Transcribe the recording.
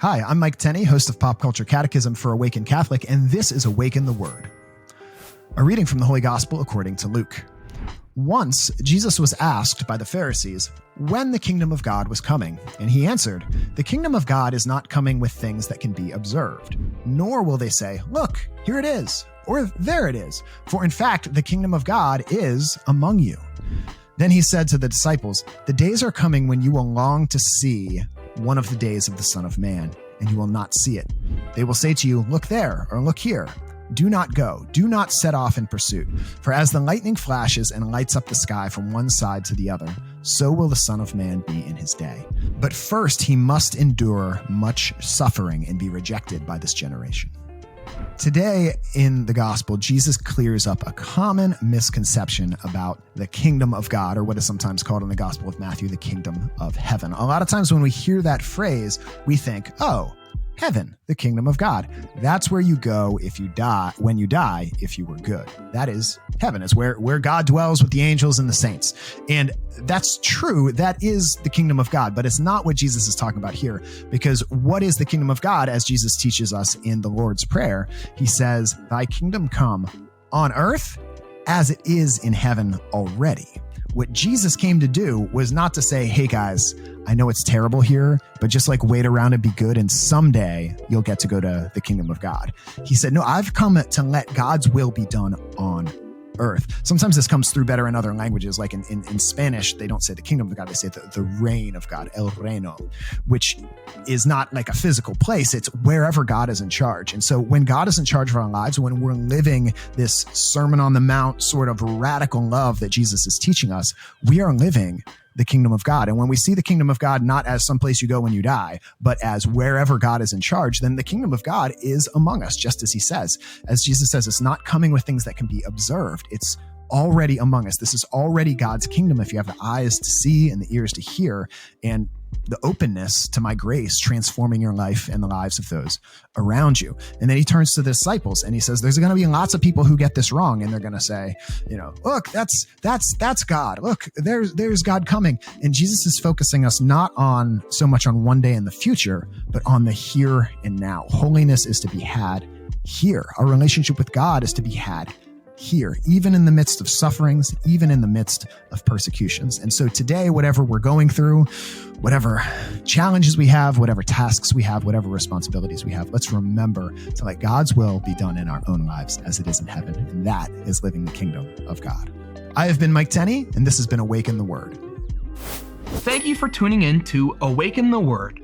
Hi, I'm Mike Tenney, host of Pop Culture Catechism for Awaken Catholic, and this is Awaken the Word. A reading from the Holy Gospel according to Luke. Once, Jesus was asked by the Pharisees when the kingdom of God was coming, and he answered, "The kingdom of God is not coming with things that can be observed, nor will they say, 'Look, here it is,' or 'There it is,' for in fact, the kingdom of God is among you." Then he said to the disciples, "The days are coming when you will long to see one of the days of the Son of Man, and you will not see it. They will say to you, 'Look there,' or 'Look here.' Do not go. Do not set off in pursuit. For as the lightning flashes and lights up the sky from one side to the other, so will the Son of Man be in his day. But first he must endure much suffering and be rejected by this generation." Today in the gospel, Jesus clears up a common misconception about the kingdom of God, or what is sometimes called in the Gospel of Matthew, the kingdom of heaven. A lot of times when we hear that phrase, we think, oh, heaven, the kingdom of God. That's where you go if you die, when you die, if you were good. That is heaven, is where God dwells with the angels and the saints. And that's true. That is the kingdom of God, but it's not what Jesus is talking about here, because what is the kingdom of God? As Jesus teaches us in the Lord's Prayer, he says, "Thy kingdom come on earth as it is in heaven already." What Jesus came to do was not to say, "Hey guys, I know it's terrible here, but just like wait around and be good, and someday you'll get to go to the kingdom of God." He said, "No, I've come to let God's will be done on earth." Sometimes this comes through better in other languages, like in Spanish, they don't say the kingdom of God, they say the reign of God, el reino, which is not like a physical place, it's wherever God is in charge. And so when God is in charge of our lives, when we're living this Sermon on the Mount sort of radical love that Jesus is teaching us, we are living the kingdom of God. And when we see the kingdom of God not as someplace you go when you die, but as wherever God is in charge, then the kingdom of God is among us, just as he says. As Jesus says, it's not coming with things that can be observed. It's already among us. This is already God's kingdom if you have the eyes to see and the ears to hear, and the openness to my grace transforming your life and the lives of those around you. And then he turns to the disciples and he says, there's going to be lots of people who get this wrong, and they're going to say, look, that's God. Look, there's God coming. And Jesus is focusing us not on so much on one day in the future, but on the here and now. Holiness is to be had here. Our relationship with God is to be had here, even in the midst of sufferings, even in the midst of persecutions. And so today, whatever we're going through, whatever challenges we have, whatever tasks we have, whatever responsibilities we have, let's remember to let God's will be done in our own lives as it is in heaven. And that is living the kingdom of God. I have been Mike Tenney, and this has been Awaken the Word. Thank you for tuning in to Awaken the Word,